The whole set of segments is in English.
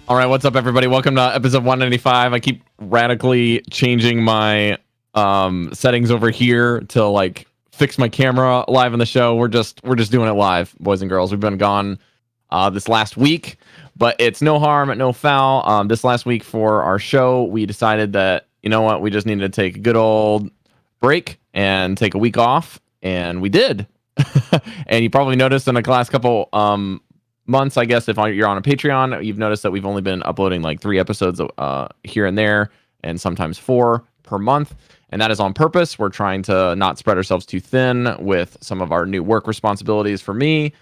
All right, what's up, everybody? Welcome to episode 195. I keep radically changing my settings over here to like fix my camera live in the show. We're just doing it live, boys and girls. We've been gone this last week, but it's no harm, no foul. This last week for our show, we decided that you know what, we just needed to take a good old break and take a week off, and we did. And you probably noticed in the last couple months, I guess, if you're on a Patreon, you've noticed that we've only been uploading like 3 episodes here and there, and sometimes 4 per month. And that is on purpose. We're trying to not spread ourselves too thin with some of our new work responsibilities for me,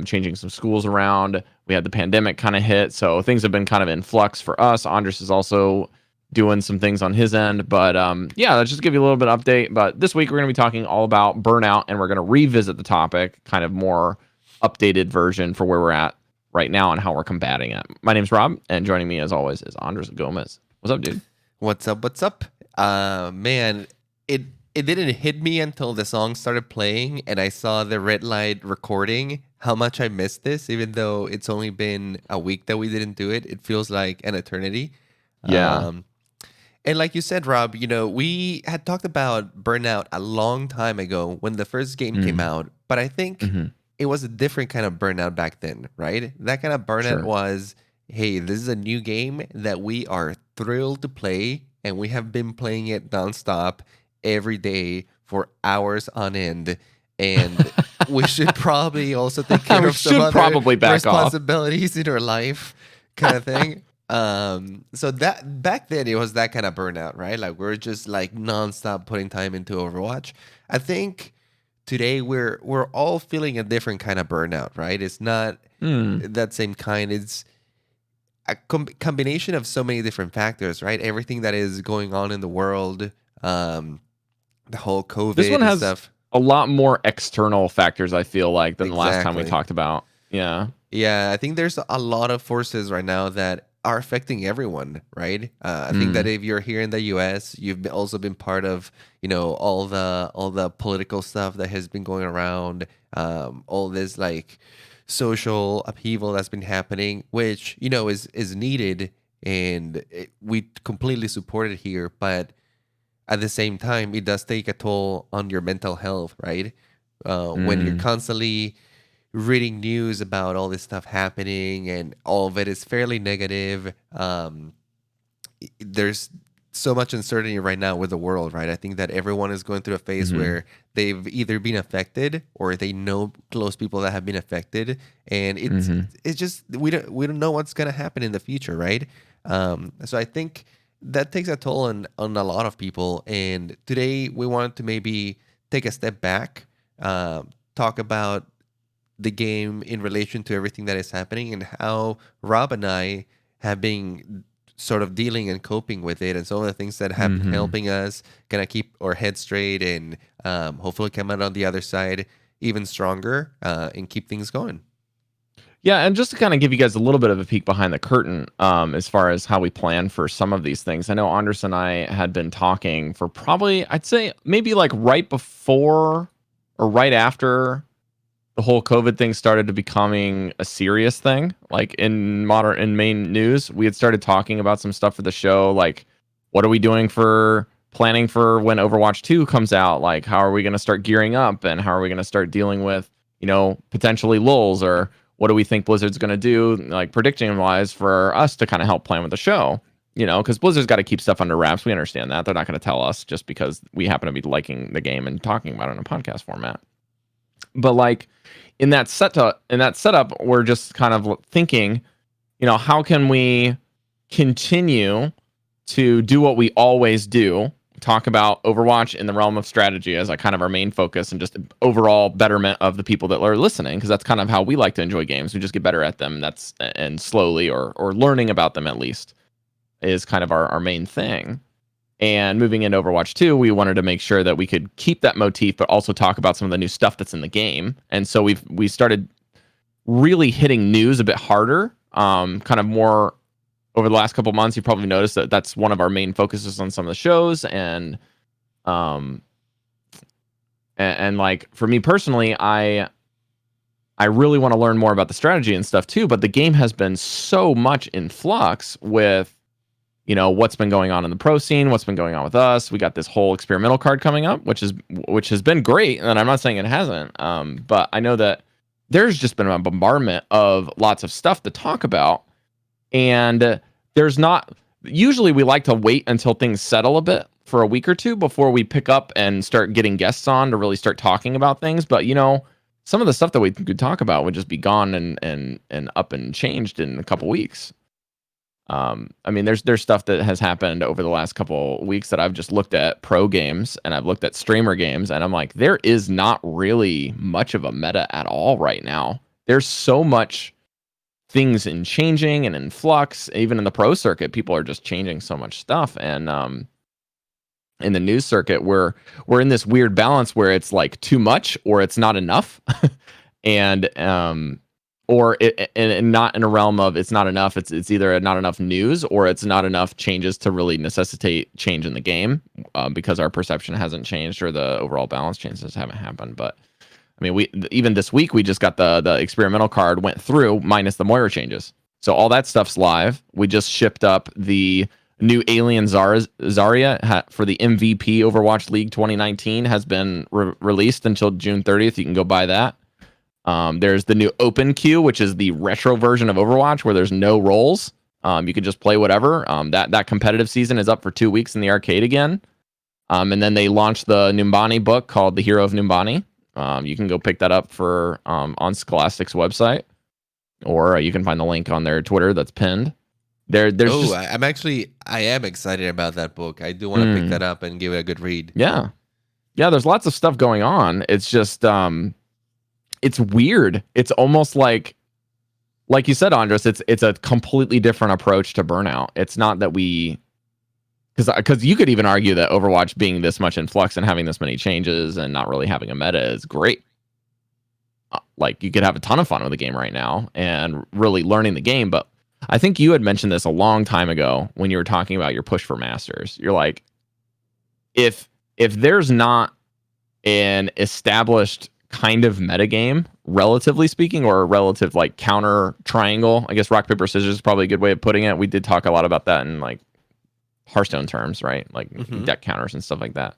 changing some schools around. We had the pandemic kind of hit, so things have been kind of in flux for us. Andres is also doing some things on his end. But yeah, let's just give you a little bit of update. But this week, we're going to be talking all about burnout, and we're going to revisit the topic, kind of more updated version for where we're at right now and how we're combating it. My name's Rob, and joining me as always is Andres Gomez. What's up, dude? What's up? Man, it didn't hit me until the song started playing and I saw the red light recording how much I missed this, even though it's only been a week that we didn't do it. It feels like an eternity. Yeah. And like you said, Rob, we had talked about Burnout a long time ago when the first game came out, but I think it was a different kind of Burnout back then, right? That kind of Burnout was, hey, this is a new game that we are thrilled to play, and we have been playing it nonstop every day for hours on end. And we should probably also take care of some other responsibilities in our life, kind of thing. So that back then it was that kind of Burnout, right? Like we're just like nonstop putting time into Overwatch. I think today we're all feeling a different kind of burnout, right? It's not that same kind. It's a combination of so many different factors, right? Everything that is going on in the world, the whole COVID this one has stuff. A lot more external factors, I feel like, than the last time we talked about. Yeah, I think there's a lot of forces right now that are affecting everyone, right? I think that if you're here in the U.S., you've also been part of, all the political stuff that has been going around, all this like social upheaval that's been happening, which is needed, and we completely support it here. But at the same time, it does take a toll on your mental health, right? When you're constantly reading news about all this stuff happening and all of it is fairly negative. There's so much uncertainty right now with the world, right? I think that everyone is going through a phase where they've either been affected or they know close people that have been affected, and it's just we don't know what's gonna happen in the future, right? So I think that takes a toll on a lot of people. And today we wanted to maybe take a step back, talk about the game in relation to everything that is happening and how Rob and I have been sort of dealing and coping with it, and some of the things that have been helping us kind of keep our head straight and hopefully come out on the other side even stronger and keep things going. Yeah, and just to kind of give you guys a little bit of a peek behind the curtain as far as how we plan for some of these things. I know Anders and I had been talking for probably, I'd say maybe like right before or right after the whole COVID thing started to becoming a serious thing, like in main news. We had started talking about some stuff for the show, like what are we doing for planning for when Overwatch 2 comes out? Like how are we going to start gearing up, and how are we going to start dealing with, potentially lulls, or what do we think Blizzard's going to do, like prediction wise, for us to kind of help plan with the show? Because Blizzard's got to keep stuff under wraps. We understand that. They're not going to tell us just because we happen to be liking the game and talking about it in a podcast format. But like in that setup, we're just kind of thinking, how can we continue to do what we always do, talk about Overwatch in the realm of strategy as kind of our main focus, and just overall betterment of the people that are listening, because that's kind of how we like to enjoy games. We just get better at them. And slowly or learning about them at least is kind of our main thing. And moving into Overwatch 2, we wanted to make sure that we could keep that motif, but also talk about some of the new stuff that's in the game. And so we started really hitting news a bit harder, kind of more over the last couple months. You probably noticed that that's one of our main focuses on some of the shows. And like for me personally, I I really want to learn more about the strategy and stuff too, but the game has been so much in flux with, what's been going on in the pro scene, what's been going on with us. We got this whole experimental card coming up, which has been great, and I'm not saying it hasn't. But I know that there's just been a bombardment of lots of stuff to talk about, and there's not. Usually, we like to wait until things settle a bit for a week or two before we pick up and start getting guests on to really start talking about things. But some of the stuff that we could talk about would just be gone and up and changed in a couple weeks. I mean, there's stuff that has happened over the last couple weeks that I've just looked at pro games and I've looked at streamer games, and I'm like, there is not really much of a meta at all right now. There's so much things in changing and in flux. Even in the pro circuit, people are just changing so much stuff, and in the news circuit, we're in this weird balance where it's like too much or it's not enough, and or and not in a realm of it's not enough. It's either not enough news or it's not enough changes to really necessitate change in the game, because our perception hasn't changed or the overall balance changes haven't happened. But I mean, even this week we just got the experimental card went through minus the Moira changes, so all that stuff's live. We just shipped up the new Alien Zarya for the MVP Overwatch League 2019 has been released until June 30th. You can go buy that. There's the new Open Queue, which is the retro version of Overwatch where there's no roles. You can just play whatever. That competitive season is up for 2 weeks in the arcade again. And then they launched the Numbani book called The Hero of Numbani. You can go pick that up for on Scholastic's website, or you can find the link on their Twitter that's pinned. I am excited about that book. I do want to pick that up and give it a good read. Yeah. There's lots of stuff going on. It's just it's weird. It's almost like you said, Andres, it's a completely different approach to Burnout. It's not that because you could even argue that Overwatch being this much in flux and having this many changes and not really having a meta is great. Like, you could have a ton of fun with the game right now and really learning the game. But I think you had mentioned this a long time ago when you were talking about your push for Masters. You're like, if there's not an established kind of metagame, relatively speaking, or a relative like counter triangle, I guess rock, paper, scissors is probably a good way of putting it. We did talk a lot about that in like Hearthstone terms, right? Like deck counters and stuff like that.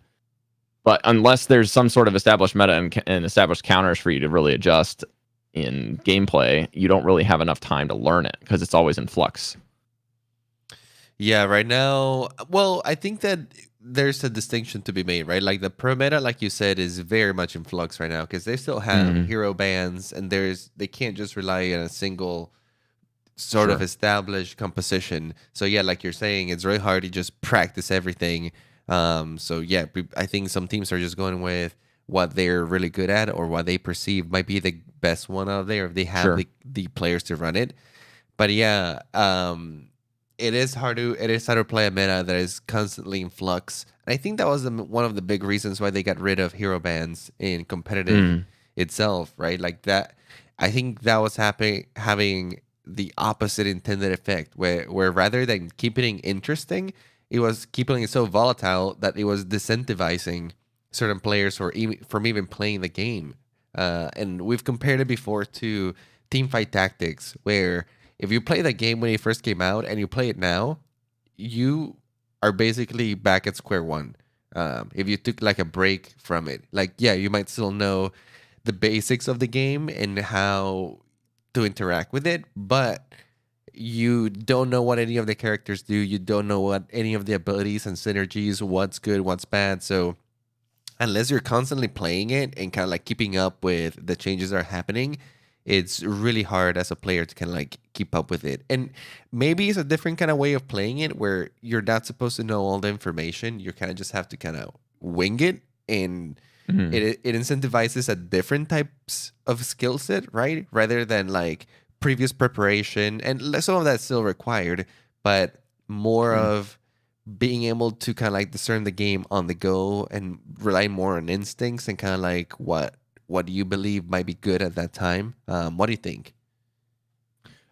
But unless there's some sort of established meta and established counters for you to really adjust in gameplay, you don't really have enough time to learn it because it's always in flux. Yeah, right now, well, I think that there's a distinction to be made, right? Like the pro meta, like you said, is very much in flux right now because they still have hero bans, and they can't just rely on a single sort of established composition. So yeah, like you're saying, it's really hard to just practice everything. So yeah, I think some teams are just going with what they're really good at or what they perceive might be the best one out there if they have the players to run it. But yeah, it is hard to play a meta that is constantly in flux. And I think that was one of the big reasons why they got rid of hero bans in competitive itself, right? Like that, I think that was having the opposite intended effect, where rather than keeping it interesting, it was keeping it so volatile that it was disincentivizing certain players from even playing the game. And we've compared it before to teamfight tactics, where if you play the game when it first came out and you play it now, you are basically back at square one. If you took like a break from it, like, yeah, you might still know the basics of the game and how to interact with it, but you don't know what any of the characters do. You don't know what any of the abilities and synergies, what's good, what's bad. So unless you're constantly playing it and kind of like keeping up with the changes that are happening, it's really hard as a player to kind of like keep up with it. And maybe it's a different kind of way of playing it where you're not supposed to know all the information. You kind of just have to kind of wing it, and it incentivizes a different types of skill set, right? Rather than like previous preparation, and some of that's still required, but more of being able to kind of like discern the game on the go and rely more on instincts and kind of like what do you believe might be good at that time. What do you think?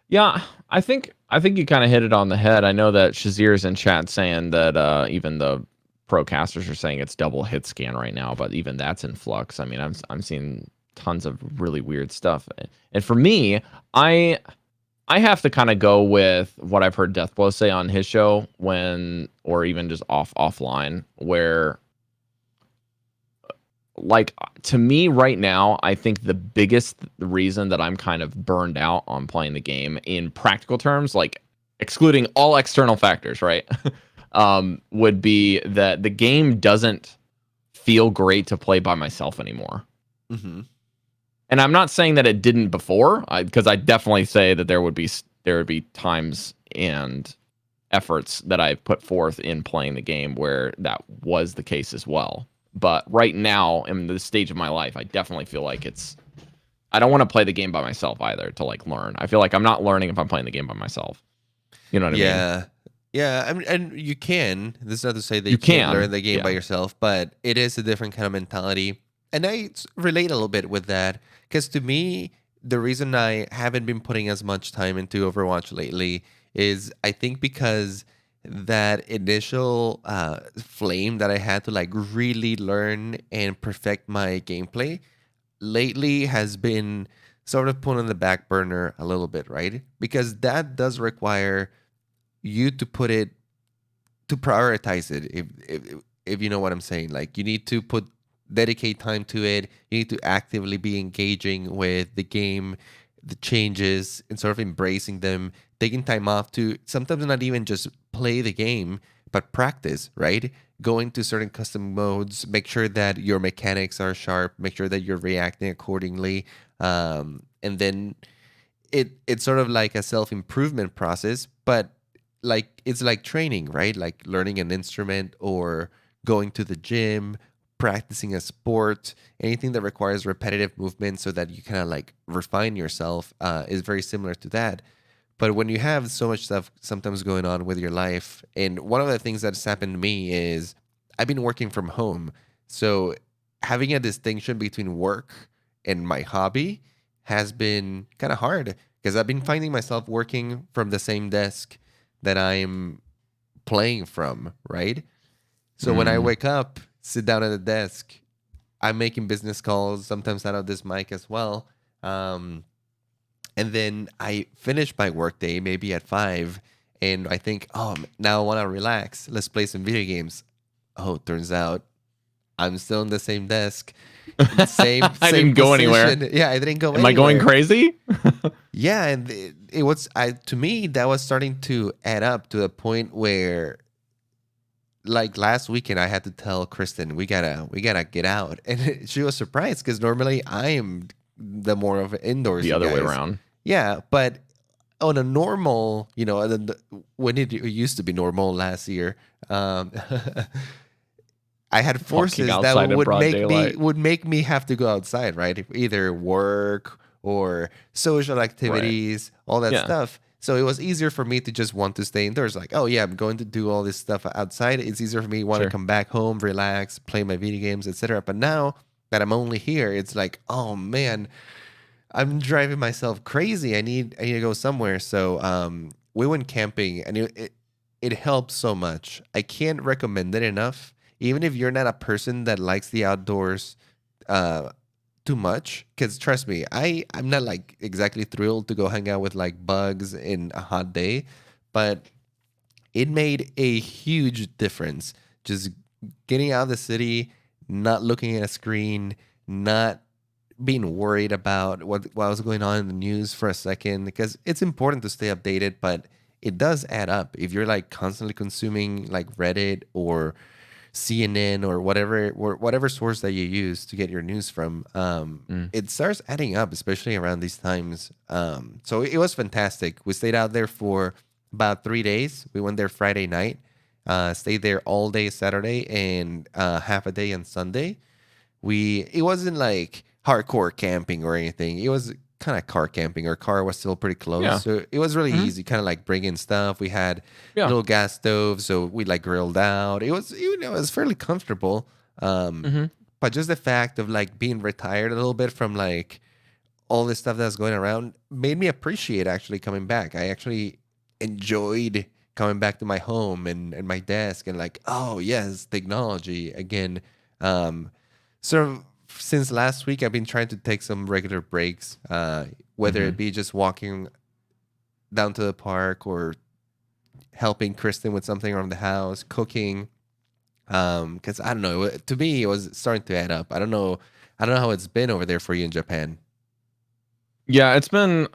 Yeah, I think you kind of hit it on the head. I know that Shazir's in chat saying that even the pro casters are saying it's double hit scan right now, but even that's in flux. I mean, I'm seeing tons of really weird stuff. And for me, I I have to kind of go with what I've heard Deathblow say on his show when, or even just offline, where like to me right now, I think the biggest reason that I'm kind of burned out on playing the game in practical terms, like excluding all external factors, right? Would be that the game doesn't feel great to play by myself anymore. Mm-hmm. And I'm not saying that it didn't before, because I definitely say that there would be times and efforts that I put forth in playing the game where that was the case as well. But right now, in the stage of my life, I definitely feel like I don't want to play the game by myself either to like learn. I feel like I'm not learning if I'm playing the game by myself. You know what I mean? Yeah. Yeah, I mean, and you can. This is not to say that You you can't can, learn the game by yeah. yourself, but it is a different kind of mentality. And relate a little bit with that because to me, the reason I haven't been putting as much time into Overwatch lately is I think because that initial flame that I had to like really learn and perfect my gameplay lately has been sort of put on the back burner a little bit, right? Because that does require you to put it to prioritize it if you know what I'm saying. Like you need to put dedicate time to it. You need to actively be engaging with the game, the changes, and sort of embracing them, taking time off to sometimes not even just play the game, but practice, right? Go into certain custom modes, make sure that your mechanics are sharp, make sure that you're reacting accordingly. And then it's sort of like a self-improvement process, but like it's like training, right? Like learning an instrument or going to the gym, practicing a sport, anything that requires repetitive movement so that you kind of like refine yourself is very similar to that. But when you have so much stuff sometimes going on with your life, and one of the things that's happened to me is I've been working from home. So having a distinction between work and my hobby has been kind of hard because I've been finding myself working from the same desk that I'm playing from, right? So when I Mm. wake up, sit down at the desk, I'm making business calls, sometimes out of this mic as well. Um, and then I finish my workday maybe at 5, and I think, oh, now I want to relax. Let's play some video games. Oh, turns out I'm still on the same desk, in the same I same didn't go anywhere. position. Yeah, I didn't go Am I going anywhere. crazy? Yeah, and it was to me that was starting to add up to a point where like last weekend I had to tell Kristen we gotta get out, and she was surprised because normally I am the more of an The indoorsy other way guys. around. Yeah, but on a normal, when it used to be normal last year, I had Walking forces that outside in broad daylight. would make me have to go outside, right? Either work or social Right. activities, all that Yeah. stuff. So it was easier for me to just want to stay indoors. Like, oh yeah, I'm going to do all this stuff outside. It's easier for me to want to Sure. come back home, relax, play my video games, etc. But now that I'm only here, it's like, oh man, I'm driving myself crazy. I need to go somewhere. So we went camping, and it helps so much. I can't recommend it enough. Even if you're not a person that likes the outdoors uh, too much, because trust me, I'm not like exactly thrilled to go hang out with like bugs in a hot day, but it made a huge difference. Just getting out of the city, not looking at a screen, not being worried about what was going on in the news for a second, because it's important to stay updated, but it does add up if you're like constantly consuming like Reddit or CNN or whatever source that you use to get your news from. Mm. It starts adding up, especially around these times. So it was fantastic. We stayed out there for about 3 days. We went there Friday night, stayed there all day Saturday and half a day on Sunday. It wasn't like hardcore camping or anything. It was kind of car camping. Our car was still pretty close, Yeah. so it was really Hmm. easy. Kind of like bring in stuff. We had Yeah. little gas stoves, so we like grilled out. It was fairly comfortable. Um, Hmm. but just the fact of like being retired a little bit from like all this stuff that's going around made me appreciate actually coming back. I actually enjoyed coming back to my home and my desk and like, oh yes, technology again. Um, sort of since last week, I've been trying to take some regular breaks, whether it be just walking down to the park or helping Kristen with something around the house, cooking. Because I don't know, to me, it was starting to add up. I don't know how it's been over there for you in Japan. Yeah, it's been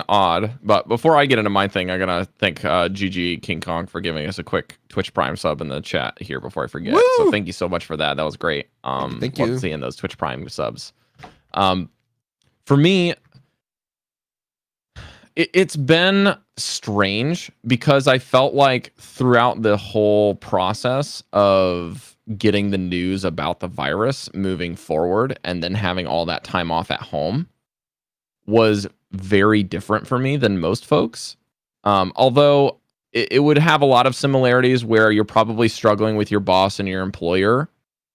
odd, but before I get into my thing, I'm gonna thank GG King Kong for giving us a quick Twitch Prime sub in the chat here before I forget. So Woo! thank you so much for that. That was great. Thank Love you. seeing those Twitch Prime subs. For me, it's been strange because I felt like throughout the whole process of getting the news about the virus moving forward and then having all that time off at home was very different for me than most folks. Although it would have a lot of similarities where you're probably struggling with your boss and your employer,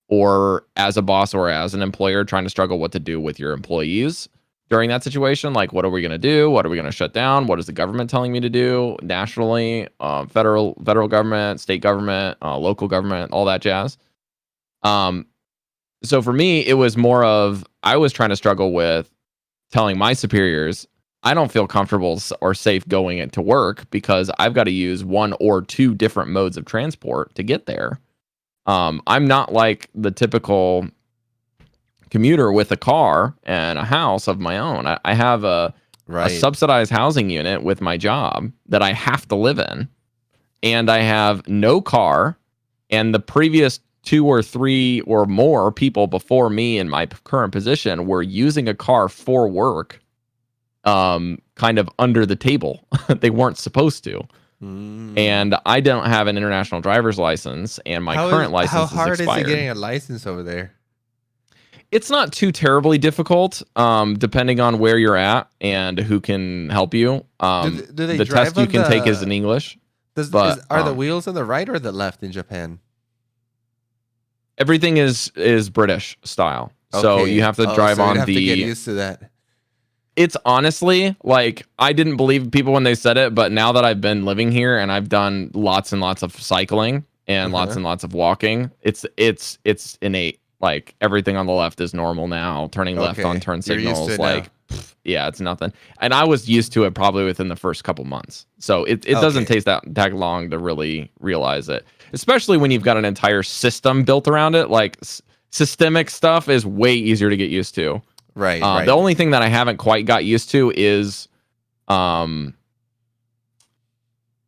or as a boss or as an employer trying to struggle what to do with your employees during that situation. Like, what are we going to do? What are we going to shut down? What is the government telling me to do nationally, federal government, state government, local government, all that jazz. So for me, it was more of I was trying to struggle with telling my superiors I don't feel comfortable or safe going into work because I've got to use one or two different modes of transport to get there. I'm not like the typical commuter with a car and a house of my own. I have a subsidized housing unit with my job that I have to live in, and I have no car. And the previous 2 or 3 or more people before me in my current position were using a car for work, kind of under the table. They weren't supposed to. And I don't have an international driver's license, and my current license is expired. How hard is it getting a license over there? It's not too terribly difficult, depending on where you're at and who can help you. Do they the drive test you can take is in English. Are the wheels on the right or the left in Japan? Everything is British style. Okay. So you have to drive on have to get used to that. It's honestly like I didn't believe people when they said it, but now that I've been living here and I've done lots and lots of cycling and lots and lots of walking, it's innate. Like everything on the left is normal now. Turning left on turn signals, like yeah, it's nothing. And I was used to it probably within the first couple months. So it doesn't take that long to really realize it, especially when you've got an entire system built around it. Like systemic stuff is way easier to get used to. Right. The only thing that I haven't quite got used to is, what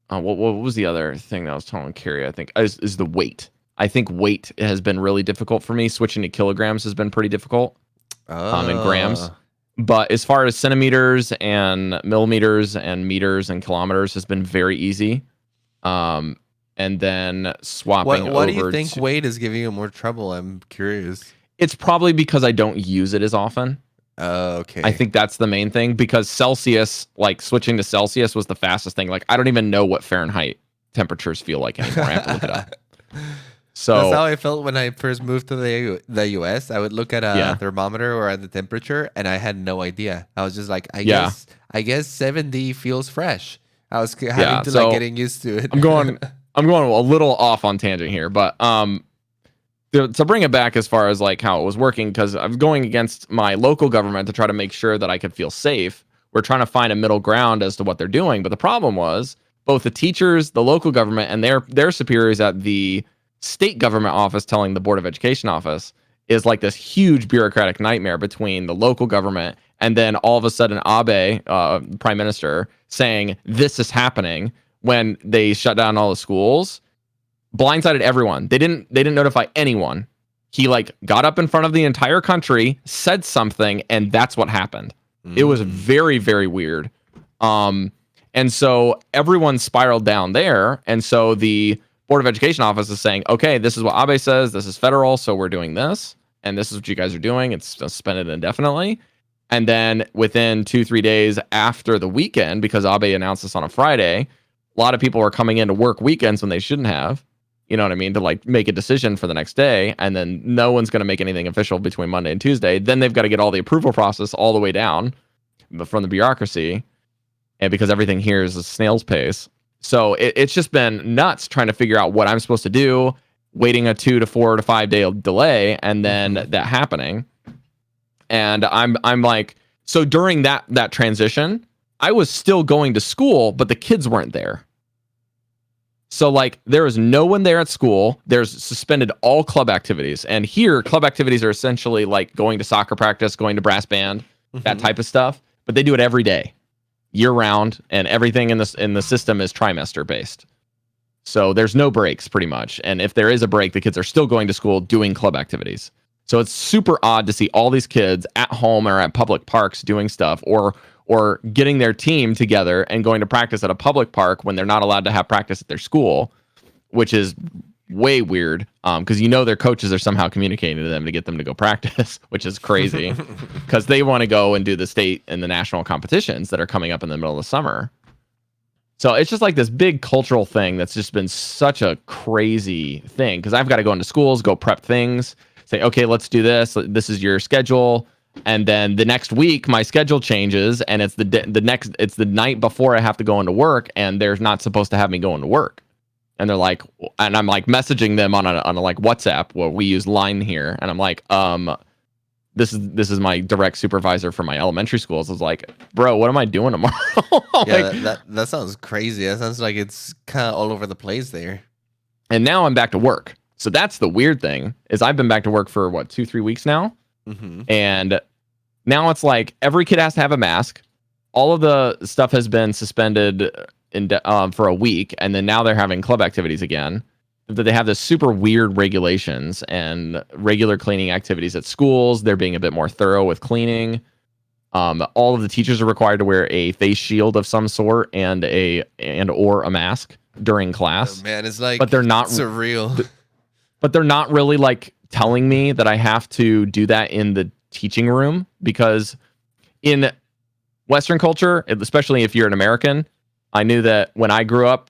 was the other thing that I was telling Carrie? I think is the weight. I think weight has been really difficult for me. Switching to kilograms has been pretty difficult, in grams. But as far as centimeters and millimeters and meters and kilometers has been very easy. And then swapping over. What do you think weight is giving you more trouble? I'm curious. It's probably because I don't use it as often. Okay. I think that's the main thing, because Celsius, like switching to Celsius was the fastest thing. Like I don't even know what Fahrenheit temperatures feel like anymore. I have to look it up. So that's how I felt when I first moved to the US. I would look at a thermometer or at the temperature, and I had no idea. I was just like, I guess 70 feels fresh. I was having to getting used to it. I'm going a little off on tangent here, but to bring it back as far as like how it was working, because I was going against my local government to try to make sure that I could feel safe. We're trying to find a middle ground as to what they're doing, but the problem was both the teachers, the local government, and their superiors at the state government office telling the Board of Education office is like this huge bureaucratic nightmare between the local government and then all of a sudden Abe, Prime Minister, saying this is happening when they shut down all the schools. Blindsided everyone. They didn't notify anyone. He like got up in front of the entire country, said something, and that's what happened. It was very, very weird. And so everyone spiraled down there. And so the Board of Education office is saying, okay, this is what Abe says. This is federal. So we're doing this. And this is what you guys are doing. It's suspended indefinitely. And then within 2-3 days after the weekend, because Abe announced this on a Friday, a lot of people were coming in to work weekends when they shouldn't have. You know what I mean? To like make a decision for the next day. And then no one's going to make anything official between Monday and Tuesday. Then they've got to get all the approval process all the way down from the bureaucracy. And because everything here is a snail's pace. So it's just been nuts trying to figure out what I'm supposed to do. waiting a 2 to 4 to 5 day delay, and then that happening. And I'm like, so during that transition, I was still going to school, but the kids weren't there. So like there is no one there at school. There's suspended all club activities. And here, club activities are essentially like going to soccer practice, going to brass band, that type of stuff. But they do it every day, year round, and everything in the system is trimester based. So there's no breaks pretty much. And if there is a break, the kids are still going to school doing club activities. So it's super odd to see all these kids at home or at public parks doing stuff, or getting their team together and going to practice at a public park when they're not allowed to have practice at their school, which is way weird, because their coaches are somehow communicating to them to get them to go practice, which is crazy because they want to go and do the state and the national competitions that are coming up in the middle of the summer. So it's just like this big cultural thing that's just been such a crazy thing, because I've got to go into schools, go prep things, say, okay, let's do this. This is your schedule. And then the next week, my schedule changes, and it's it's the night before I have to go into work, and they're not supposed to have me go into work. And they're like, and I'm like messaging them on a like WhatsApp, where we use Line here, and I'm like, this is my direct supervisor for my elementary schools. I was like, bro, what am I doing tomorrow? Yeah, that sounds crazy. That sounds like it's kind of all over the place there. And now I'm back to work. So that's the weird thing, is I've been back to work for 2-3 weeks now. And now it's like every kid has to have a mask. All of the stuff has been suspended for a week, and then now they're having club activities again. That they have this super weird regulations and regular cleaning activities at schools. They're being a bit more thorough with cleaning. All of the teachers are required to wear a face shield of some sort and or a mask during class. Oh, man, it's like, but they're not surreal. But they're not really like telling me that I have to do that in the teaching room, because in Western culture, especially if you're an American, I knew that when I grew up,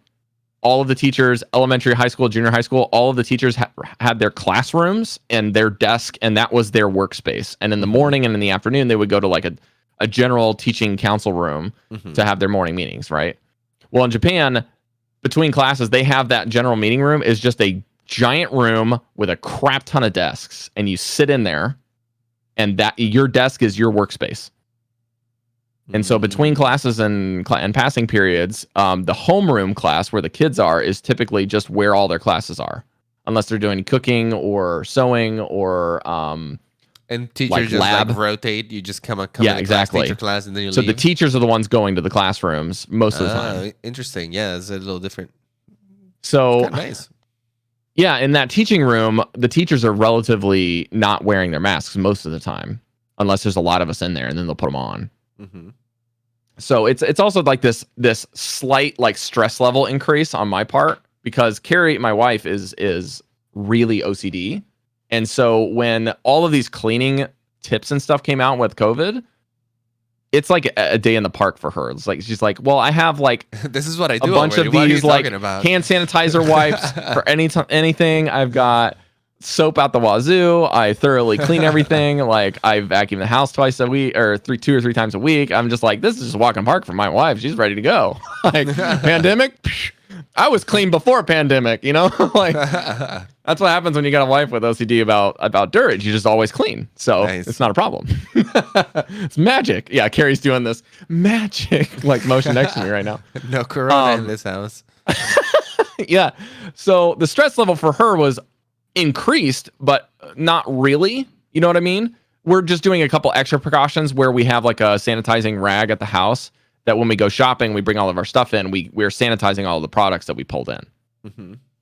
all of the teachers, elementary, high school, junior high school, all of the teachers had their classrooms and their desk, and that was their workspace. And in the morning and in the afternoon, they would go to like a general teaching council room to have their morning meetings, right? Well, in Japan, between classes, they have that general meeting room is just a giant room with a crap ton of desks, and you sit in there, and that your desk is your workspace. And so between classes and passing periods, the homeroom class where the kids are is typically just where all their classes are, unless they're doing cooking or sewing or and teachers like just lab. Like rotate. You just come yeah, in exactly. teacher class, and then you so leave. The teachers are the ones going to the classrooms most of the time. Interesting. Yeah, it's a little different. So nice. Yeah, in that teaching room, the teachers are relatively not wearing their masks most of the time, unless there's a lot of us in there, and then they'll put them on. So it's also like this slight like stress level increase on my part, because Carrie, my wife, is really OCD, and so when all of these cleaning tips and stuff came out with COVID, it's like a day in the park for her. It's like she's like, well, I have like this is what I do. A bunch already. of these like hand about? sanitizer wipes for anything. I've got soap out the wazoo. I thoroughly clean everything. Like I vacuum the house twice a week or 2 or 3 times a week. I'm just like, this is just a walk in the park for my wife. She's ready to go. Like pandemic, I was clean before pandemic, like that's what happens when you got a wife with OCD about dirt. You just always clean. So nice. It's not a problem. It's magic. Yeah. Carrie's doing this magic like motion next to me right now. No corona in this house. Yeah. So the stress level for her was increased, but not really. You know what I mean? We're just doing a couple extra precautions where we have like a sanitizing rag at the house that when we go shopping, we bring all of our stuff in. We're sanitizing all the products that we pulled in,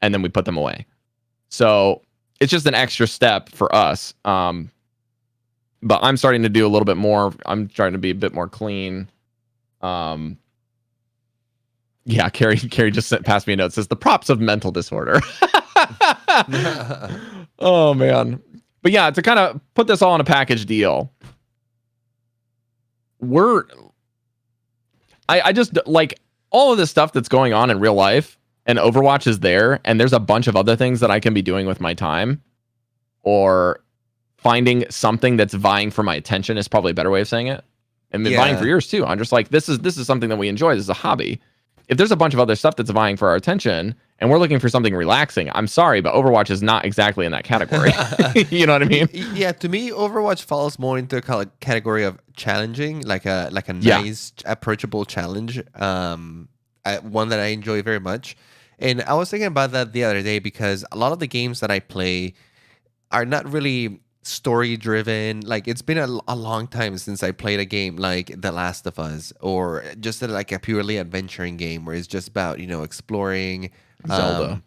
and then we put them away. So it's just an extra step for us. But I'm starting to do a little bit more. I'm trying to be a bit more clean. Yeah, Carrie just passed me a note. Says the props of mental disorder. Oh man. But yeah, to kind of put this all in a package deal, I just like all of this stuff that's going on in real life, and Overwatch is there, and there's a bunch of other things that I can be doing with my time, or finding something that's vying for my attention is probably a better way of saying it. And vying for yours too. I'm just like, this is something that we enjoy. This is a hobby. If there's a bunch of other stuff that's vying for our attention, and we're looking for something relaxing, I'm sorry, but Overwatch is not exactly in that category. You know what I mean? Yeah, to me, Overwatch falls more into a category of challenging, like a Yeah. nice, approachable challenge. One that I enjoy very much. And I was thinking about that the other day because a lot of the games that I play are not really story driven. Like it's been a long time since I played a game like The Last of Us or just like a purely adventuring game where it's just about exploring. Zelda. Um,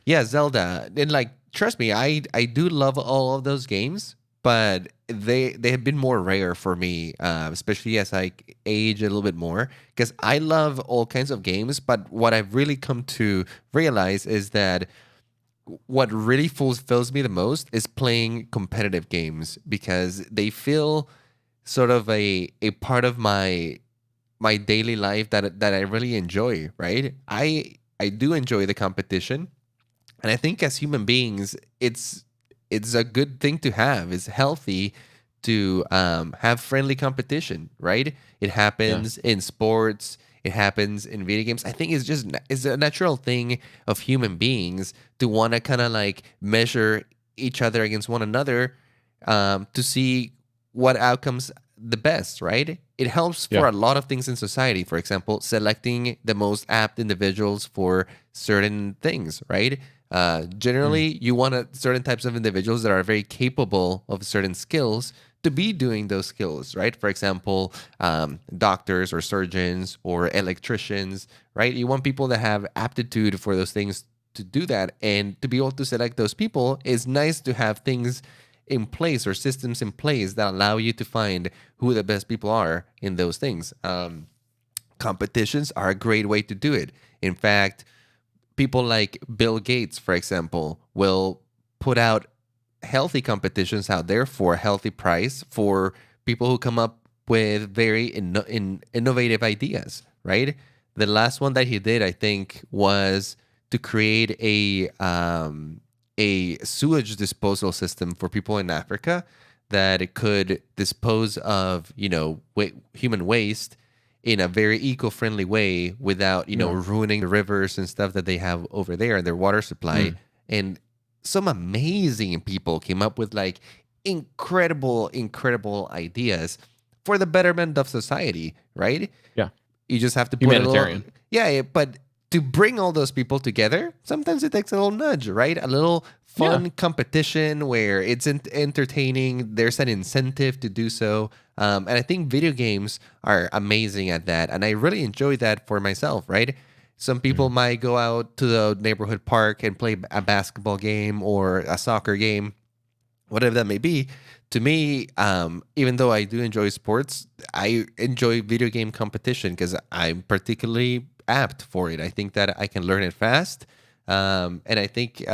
yeah, Zelda. And like trust me, I do love all of those games, but they have been more rare for me, especially as I age a little bit more. Because I love all kinds of games, but what I've really come to realize is that what really fulfills me the most is playing competitive games because they feel sort of a part of my daily life that I really enjoy, right? I do enjoy the competition, and I think as human beings, it's a good thing to have. It's healthy to have friendly competition, right? It Yeah. happens in sports. It happens in video games. I think it's a natural thing of human beings to want to kind of like measure each other against one another to see what outcomes the best, right? It helps Yeah. for a lot of things in society. For example, selecting the most apt individuals for certain things, right? Mm. Generally, you want certain types of individuals that are very capable of certain skills to be doing those skills, right? For example, doctors or surgeons or electricians, right? You want people that have aptitude for those things to do that. And to be able to select those people is nice to have things in place or systems in place that allow you to find who the best people are in those things. Competitions are a great way to do it. In fact, people like Bill Gates, for example, will put out healthy competitions out there for a healthy price for people who come up with very innovative ideas, right? The last one that he did, I think, was to create a sewage disposal system for people in Africa that it could dispose of, human waste in a very eco-friendly way without, Yeah. ruining the rivers and stuff that they have over there and their water supply. Mm. And some amazing people came up with like incredible ideas for the betterment of society, right? Yeah. You just have to put a little, Humanitarian. but to bring all those people together, sometimes it takes a little nudge, right? A little Yeah. fun competition where it's entertaining. There's an incentive to do so. And I think video games are amazing at that. And I really enjoy that for myself, right? Some people Mhm. might go out to the neighborhood park and play a basketball game or a soccer game, whatever that may be. To me, even though I do enjoy sports, I enjoy video game competition because I'm particularly apt for it. I think that I can learn it fast. And I think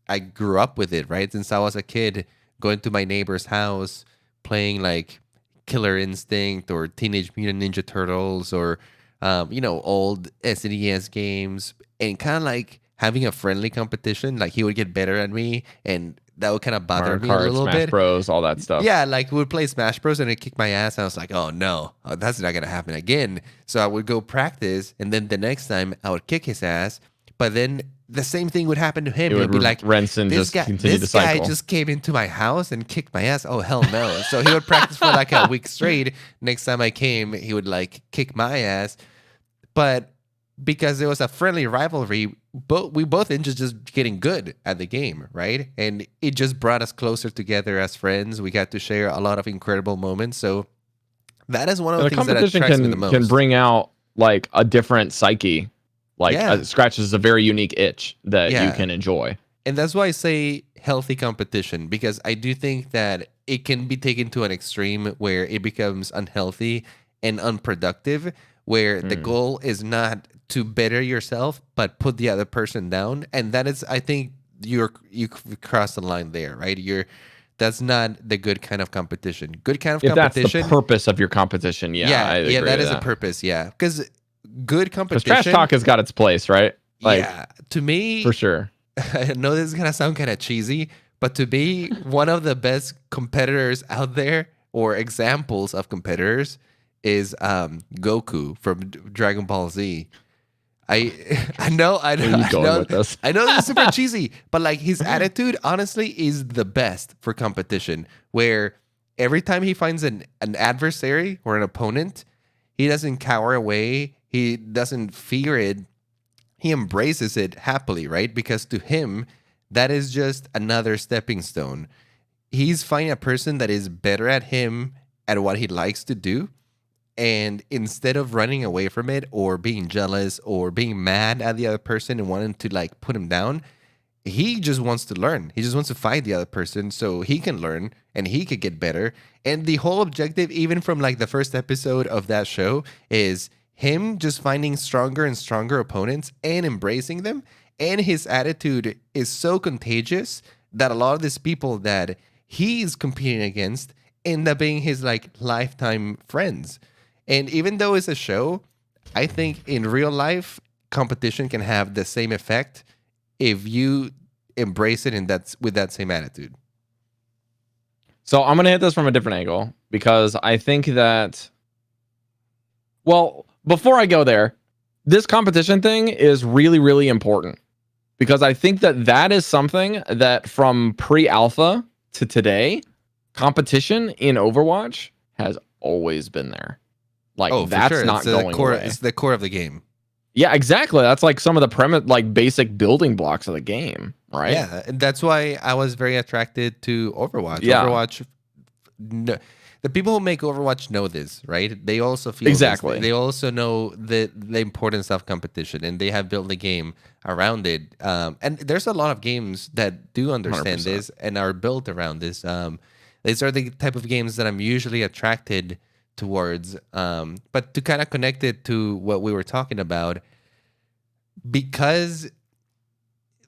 I grew up with it, right? Since I was a kid, going to my neighbor's house, playing like Killer Instinct or Teenage Mutant Ninja Turtles or, old SNES games and kind of like having a friendly competition. Like he would get better at me and that would kind of bother Mario me a Kart, little Smash bit. Bros, all that stuff. Yeah, like we would play Smash Bros. And it kicked my ass. And I was like, oh no, that's not gonna happen again. So I would go practice, and then the next time I would kick his ass. But then the same thing would happen to him. It He'll would be like, rinse and this just guy, continue the this guy cycle. just came into my house and kicked my ass. Oh hell no! So he would practice for like a week straight. Next time I came, he would like kick my ass. But because it was a friendly rivalry, we both ended just getting good at the game, right? And it just brought us closer together as friends. We got to share a lot of incredible moments. So that is one of And the the things that competition attracts me the can most. bring out like a different psyche, like Yeah, scratches a very unique itch that you yeah. can enjoy. And that's why I say healthy competition, because I do think that it can be taken to an extreme where it becomes unhealthy and unproductive, where the Mm. goal is not to better yourself, but put the other person down. And that is, I think you cross the line there, right? That's not the good kind of competition. Good kind of If that's the competition, purpose of your competition, yeah, yeah, I yeah, agree that with is a that. purpose, yeah. Because good Because trash competition, talk has got its place, right? Like yeah, to me, for sure. I know this is gonna sound kind of cheesy, but to be one of the best competitors out there or examples of competitors is Goku from Dragon Ball Z. I know, I Where know, are you I going know, with this? I know this is super cheesy, but like his attitude honestly is the best for competition. Where every time he finds an adversary or an opponent, he doesn't cower away. He doesn't fear it. He embraces it happily, right? Because to him, that is just another stepping stone. He's finding a person that is better at him at what he likes to do, and instead of running away from it or being jealous or being mad at the other person and wanting to like put him down, he just wants to learn. He just wants to fight the other person so he can learn and he could get better. And the whole objective, even from like the first episode of that show, is him just finding stronger and stronger opponents and embracing them. And his attitude is so contagious that a lot of these people that he's competing against end up being his like lifetime friends. And even though it's a show, I think in real life, competition can have the same effect if you embrace it in that with that same attitude. So I'm gonna hit this from a different angle because I think that. Well, before I go there, this competition thing is really, really important because I think that that is something that from pre-alpha to today, competition in Overwatch has always been there. Like Oh, for that's sure. not going Core. away. It's the core of the game. Yeah, exactly. That's like some of the premise, like basic building blocks of the game, right? Yeah, and that's why I was very attracted to Overwatch. Yeah. Overwatch, no, the people who make Overwatch know this, right? They also feel Exactly. this. They also know the importance of competition, and they have built a game around it. And there's a lot of games that do understand 100%. this and are built around this. These are the type of games that I'm usually attracted towards. But to kind of connect it to what we were talking about, because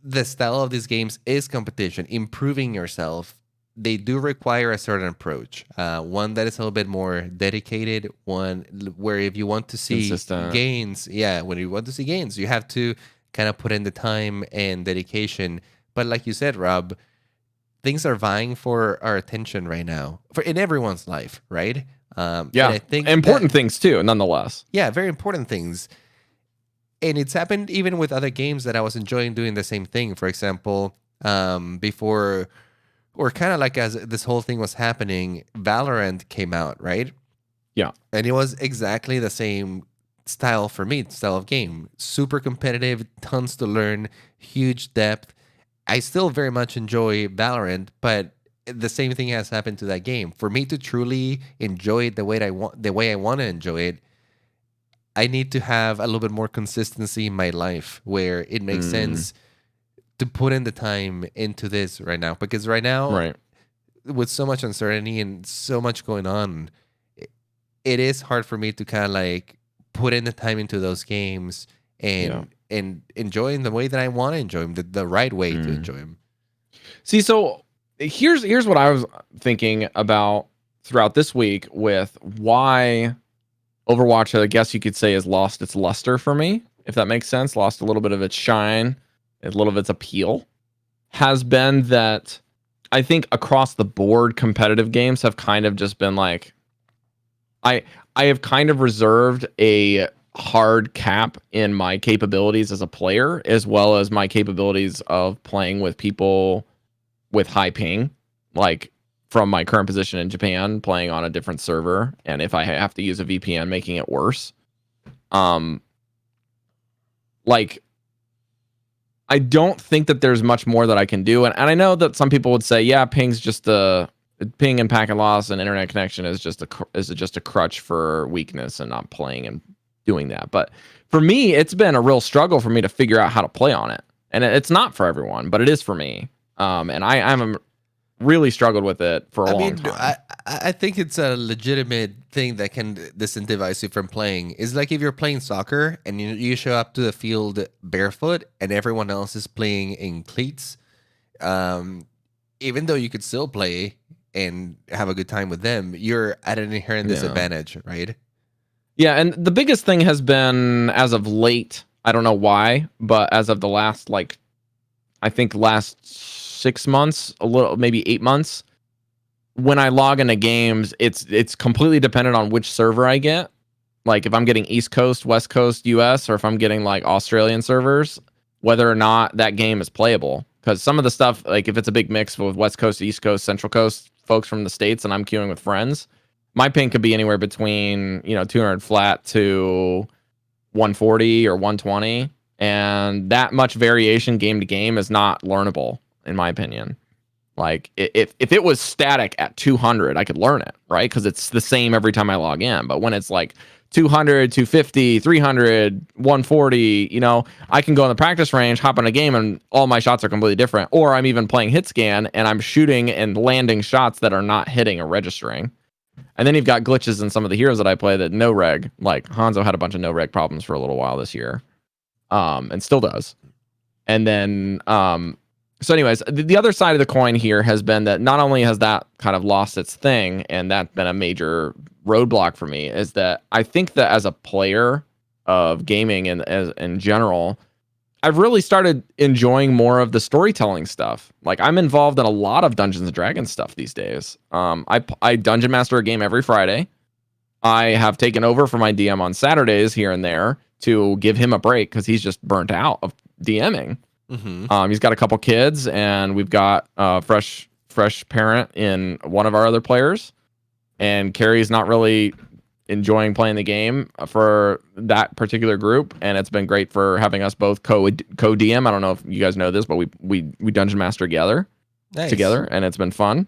the style of these games is competition, improving yourself, they do require a certain approach. One that is a little bit more dedicated, one where if you want to see Consistent. gains, yeah, when you want to see gains, you have to kind of put in the time and dedication. But like you said, Rob, things are vying for our attention right now, for in everyone's life, right? Yeah, and I think important things too, nonetheless. yeah, very important things. And it's happened even with other games that I was enjoying doing the same thing. For example, before or kind of like as this whole thing was happening, Valorant came out, right? Yeah. And it was exactly the same style for me, style of game. Super competitive, tons to learn, huge depth. I still very much enjoy Valorant, but the same thing has happened to that game. For me to truly enjoy it the way I want to enjoy it, I need to have a little bit more consistency in my life where it makes sense to put in the time into this right now. Because right now, Right. with so much uncertainty and so much going on, it is hard for me to kind of like put in the time into those games and enjoy them the way that I want to enjoy them, the right way to enjoy them. See, so here's what I was thinking about throughout this week with why Overwatch, I guess you could say, has lost its luster for me, if that makes sense. Lost a little bit of its shine, a little of its appeal. Has been that I think across the board, competitive games have kind of just been like, I have kind of reserved a hard cap in my capabilities as a player, as well as my capabilities of playing with people with high ping, like from my current position in Japan, playing on a different server, and if I have to use a VPN, making it worse. Like, I don't think that there's much more that I can do, and I know that some people would say, yeah, ping's just ping and packet loss and internet connection is just a crutch for weakness and not playing and doing that. But for me, it's been a real struggle for me to figure out how to play on it, and it's not for everyone, but it is for me. And I'm really struggled with it for a long time. I think it's a legitimate thing that can disincentivize you from playing. It's like if you're playing soccer and you show up to the field barefoot and everyone else is playing in cleats. Even though you could still play and have a good time with them, you're at an inherent disadvantage, right? Yeah, and the biggest thing has been, as of late, I don't know why, but as of the last, like, I think last 6 months, a little, maybe 8 months, when I log into games, it's completely dependent on which server I get. like if I'm getting East Coast, West Coast, US, or if I'm getting like Australian servers, whether or not that game is playable. Because some of the stuff, like if it's a big mix with West Coast, East Coast, Central Coast folks from the States and I'm queuing with friends, my ping could be anywhere between, 200 flat to 140 or 120. And that much variation game to game is not learnable, in my opinion. Like if it was static at 200, I could learn it, right? Because it's the same every time I log in. But when it's like 200, 250, 300, 140, I can go in the practice range, hop in a game, and all my shots are completely different. Or I'm even playing hit scan and I'm shooting and landing shots that are not hitting or registering. And then you've got glitches in some of the heroes that I play that no reg. Like Hanzo had a bunch of no reg problems for a little while this year, and still does. And then, so anyways, the other side of the coin here has been that not only has that kind of lost its thing, and that's been a major roadblock for me, is that I think that as a player of gaming and as in general, I've really started enjoying more of the storytelling stuff. Like I'm involved in a lot of Dungeons and Dragons stuff these days. I dungeon master a game every Friday. I have taken over for my DM on Saturdays here and there to give him a break because he's just burnt out of DMing. Mm-hmm. He's got a couple kids, and we've got a fresh parent in one of our other players. And Carrie's not really enjoying playing the game for that particular group, and it's been great for having us both co DM. I don't know if you guys know this, but we dungeon master together, and it's been fun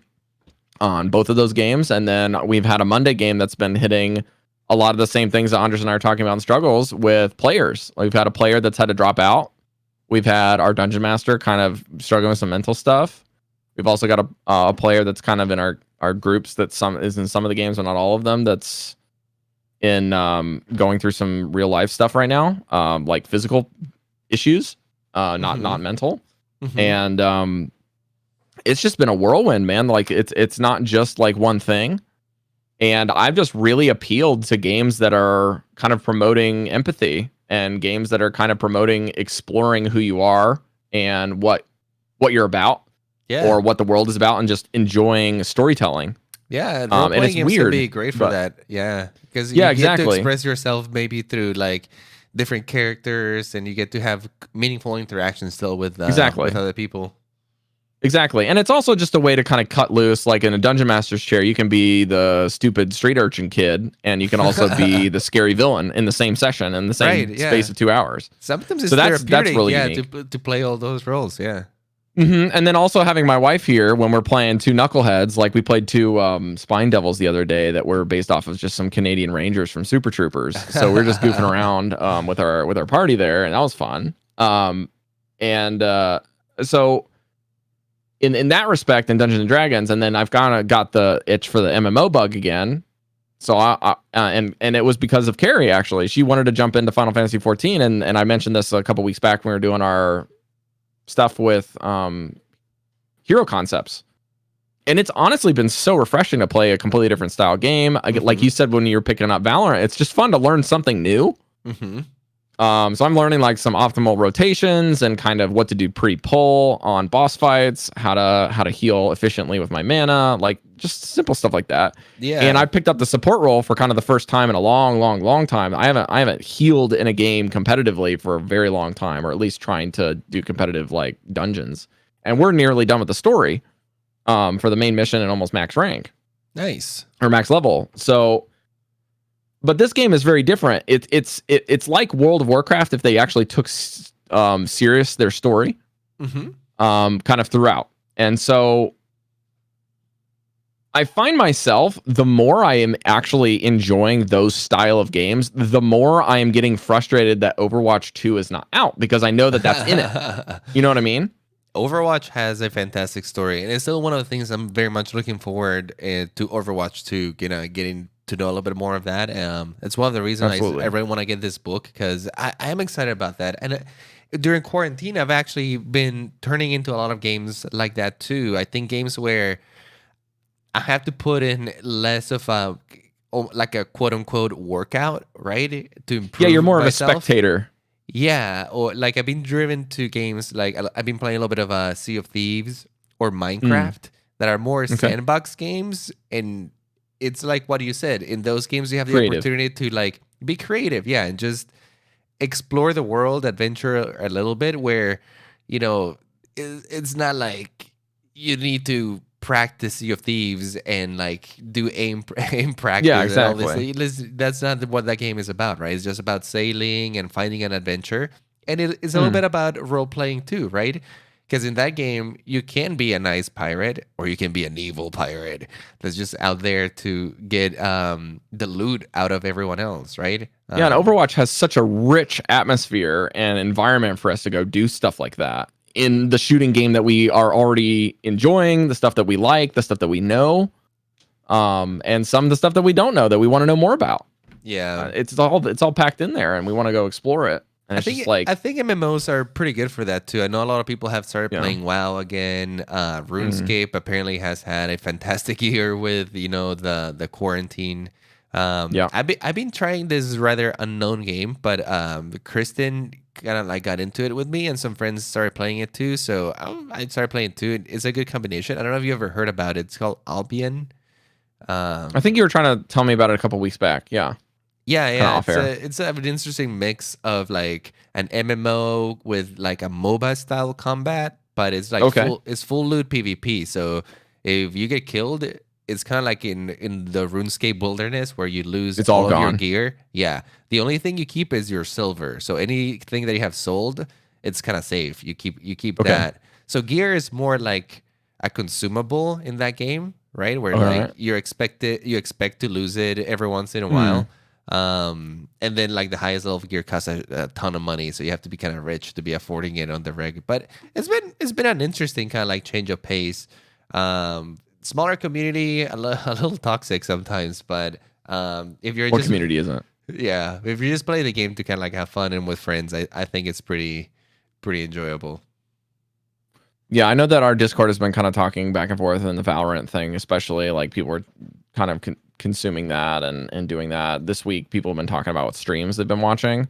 on both of those games. And then we've had a Monday game that's been hitting a lot of the same things that Andres and I are talking about in struggles with players. We've had a player that's had to drop out. We've had our dungeon master kind of struggling with some mental stuff. We've also got a player that's kind of in our groups that is in some of the games, but not all of them, that's in going through some real life stuff right now, like physical issues, not mental. Mm-hmm. And it's just been a whirlwind, man. Like it's not just like one thing. And I've just really appealed to games that are kind of promoting empathy, and games that are kind of promoting exploring who you are and what you're about, or what the world is about, and just enjoying storytelling. Yeah, role-playing games can be great for that. Yeah, because you get to express yourself maybe through like different characters, and you get to have meaningful interactions still with with other people. Exactly, and it's also just a way to kind of cut loose. Like in a dungeon master's chair, you can be the stupid street urchin kid, and you can also be the scary villain in the same session in the same space of 2 hours. Sometimes it's therapeutic, that's really unique. To play all those roles. Yeah. Mm-hmm. And then also having my wife here when we're playing two knuckleheads, like we played two Spine Devils the other day that were based off of just some Canadian Rangers from Super Troopers. So we're just goofing around with our party there, and that was fun. So in that respect, in Dungeons and Dragons, and then I've kind of got the itch for the MMO bug again. So and it was because of Carrie, actually. She wanted to jump into Final Fantasy 14, and I mentioned this a couple weeks back when we were doing our stuff with hero concepts, and it's honestly been so refreshing to play a completely different style game. Mm-hmm. Like you said when you're picking up Valorant, it's just fun to learn something new. Mm-hmm. So I'm learning like some optimal rotations and kind of what to do pre-pull on boss fights, how to heal efficiently with my mana, like just simple stuff like that. Yeah. And I picked up the support role for kind of the first time in a long time. I haven't healed in a game competitively for a very long time, or at least trying to do competitive like dungeons. And we're nearly done with the story for the main mission and almost max rank. Nice. Or max level. So but this game is very different. It's like World of Warcraft if they actually took serious their story, kind of throughout. And so I find myself, the more I am actually enjoying those style of games, the more I am getting frustrated that Overwatch 2 is not out, because I know that that's in it. You know what I mean? Overwatch has a fantastic story, and it's still one of the things I'm very much looking forward to Overwatch 2, getting to know a little bit more of that. It's one of the reasons I really want to get this book, because I am excited about that. And during quarantine, I've actually been turning into a lot of games like that too. I think games where I have to put in less of a quote unquote workout, right? To improve. Yeah, you're more myself. of a spectator. Yeah, or like I've been driven to games like I've been playing a little bit of Sea of Thieves or Minecraft that are more sandbox games, and it's like what you said. In those games, you have the opportunity to like be creative, yeah, and just explore the world, adventure a little bit. Where it's not like you need to practice Sea of Thieves and like do aim aim Yeah, practice and all this. exactly. That's not what that game is about, right? It's just about sailing and finding an adventure, and it's a little Mm. bit about role playing too, right? Because in that game, you can be a nice pirate or you can be an evil pirate that's just out there to get the loot out of everyone else, right? Yeah, and Overwatch has such a rich atmosphere and environment for us to go do stuff like that in the shooting game that we are already enjoying, the stuff that we like, the stuff that we know, and some of the stuff that we don't know that we want to know more about. Yeah. It's all packed in there, and we want to go explore it. And I it's just think like, I think MMOs are pretty good for that too. I know a lot of people have started you know, playing WoW again. mhm. RuneScape apparently has had a fantastic year with the quarantine. Yeah. I've been trying this rather unknown game, but Kristen kind of like got into it with me, and some friends started playing it too. So I started playing it too. It's a good combination. I don't know if you ever heard about it. It's called Albion. I think you were trying to tell me about it a couple weeks back. Yeah, Yeah, kind of yeah, off air. it's an interesting mix of like an MMO with like a MOBA style combat, but it's like Okay, full loot PvP. So if you get killed, it's kind of like in the RuneScape wilderness where you lose it's all all of your gone. gear. Yeah, the only thing you keep is your silver. So anything that you have sold, it's kind of safe. You keep Okay, that. So gear is more like a consumable in that game, right? Where all like right. you expect to lose it every once in a Hmm. while. And then like the highest level gear costs a ton of money, so you have to be kind of rich to be affording it on the reg. But it's been an interesting kind of like change of pace. Smaller community, a little toxic sometimes, but if you're What just community isn't? yeah, if you just play the game to kind of like have fun and with friends, I think it's pretty enjoyable. Yeah, I know that our Discord has been kind of talking back and forth in the Valorant thing, especially like people were kind of consuming that and doing that. This week, people have been talking about what streams they've been watching.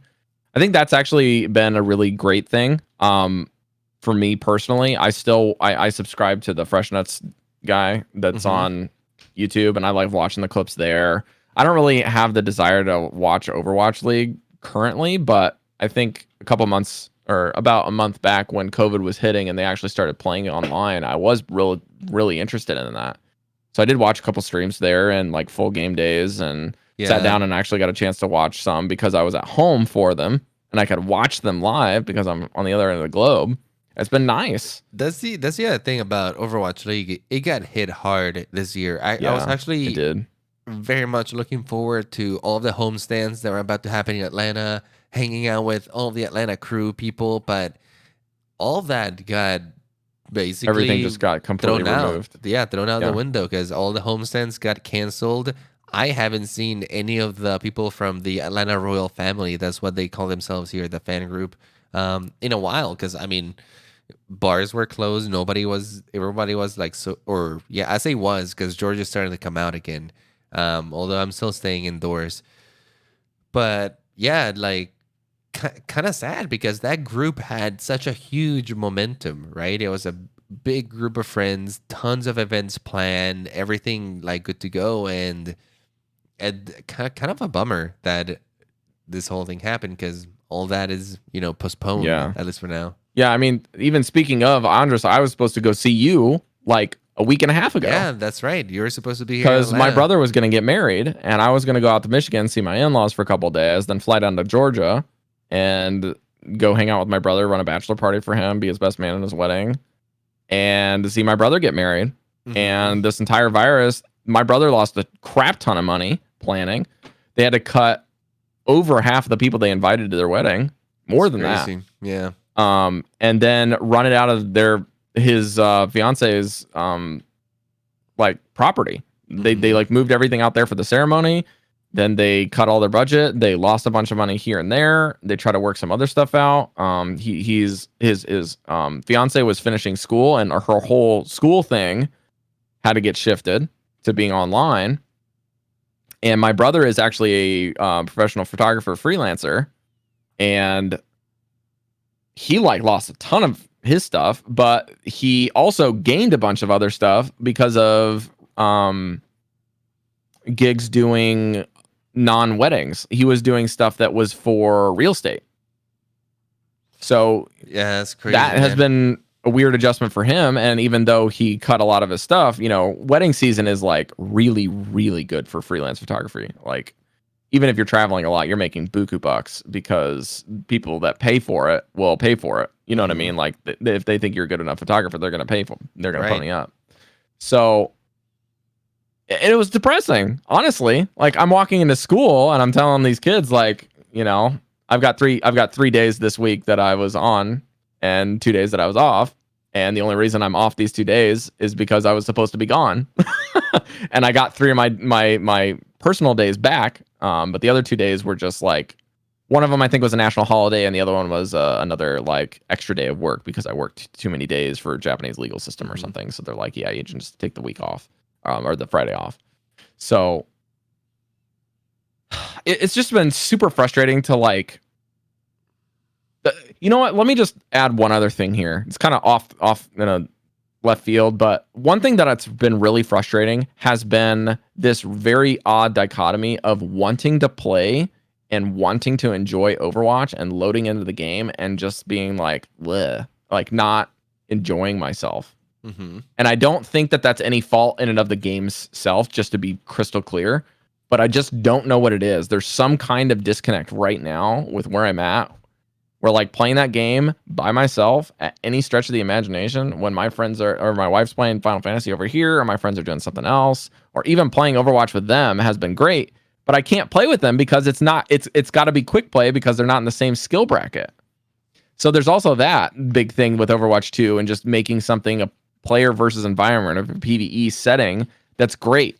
I think that's actually been a really great thing. For me personally, I subscribe to the Fresh Nuts guy that's Hmm. on YouTube, and I like watching the clips there. I don't really have the desire to watch Overwatch League currently, but I think a couple months or about a month back when COVID was hitting and they actually started playing it online, I was really interested in that. So I did watch a couple streams there and like full game days and sat Yeah. down and actually got a chance to watch some because I was at home for them and I could watch them live because I'm on the other end of the globe. It's been nice. That's the other thing about Overwatch League. It got hit hard this year. I was Yeah, it actually did. very much looking forward to all the homestands that were about to happen in Atlanta, hanging out with all of the Atlanta crew people, but all that got Everything basically just got completely thrown out. removed. Yeah, thrown out the Yeah. window because all the homestands got canceled. I haven't seen any of the people from the Atlanta royal family. That's what they call themselves here, the fan group, in a while. Because I mean, bars were closed. Everybody was like, so, or yeah, I say was because Georgia's starting to come out again. Although I'm still staying indoors. But yeah, like kind of sad because that group had such a huge momentum, right? It was a big group of friends, tons of events planned, everything like good to go, and kind of a bummer that this whole thing happened because all that is postponed Yeah. at least for now. Yeah. I mean, even speaking of Andres, I was supposed to go see you like a week and a half ago Yeah, that's right. You were supposed to be here in because my Atlanta. brother was going to get married and I was going to go out to Michigan, see my in laws for a couple of days, then fly down to Georgia and go hang out with my brother, run a bachelor party for him, be his best man in his wedding, and to see my brother get married. Hmm. And this entire virus, my brother lost a crap ton of money planning. They had to cut over half of the people they invited to their wedding, more It's than that. crazy. Yeah. And then run it out of his fiance's like property. They Hmm. like moved everything out there for the ceremony. Then they cut all their budget. They lost a bunch of money here and there. They try to work some other stuff out. He's his fiance was finishing school, and her whole school thing had to get shifted to being online. And my brother is actually a professional photographer, freelancer, and he like lost a ton of his stuff, but he also gained a bunch of other stuff because of gigs doing non-weddings. He was doing stuff that was for real estate. So Yeah, that's crazy, that has man. been a weird adjustment for him. And even though he cut a lot of his stuff, wedding season is like really, really good for freelance photography. Like, even if you're traveling a lot, you're making buku bucks because people that pay for it will pay for it. You know what I mean? Like, if they think you're a good enough photographer, they're going to pay for. They're going to pony up. So it was depressing, honestly. Like, I'm walking into school and I'm telling these kids, like, I've got 3 days this week that I was on and 2 days that I was off. And the only reason I'm off these 2 days is because I was supposed to be gone. And I got 3 of my personal days back. But the other 2 days were just like, one of them I think was a national holiday, and the other one was another like extra day of work because I worked too many days for Japanese legal system or something. So they're like, yeah, you can just take the week off, or the Friday off. So it's just been super frustrating to like. You know what? Let me just add one other thing here. It's kind of off in a left field, but one thing that's been really frustrating has been this very odd dichotomy of wanting to play and wanting to enjoy Overwatch and loading into the game and just being like, bleh, like not enjoying myself. And I don't think that that's any fault in and of the game's self, just to be crystal clear, but I just don't know what it is. There's some kind of disconnect right now with where I'm at. Where like playing that game by myself at any stretch of the imagination, when my friends or my wife's playing Final Fantasy over here, or my friends are doing something else, or even playing Overwatch with them has been great. But I can't play with them because it's got to be quick play because they're not in the same skill bracket. So there's also that big thing with Overwatch 2 and just making something a player versus environment of a PvE setting that's great.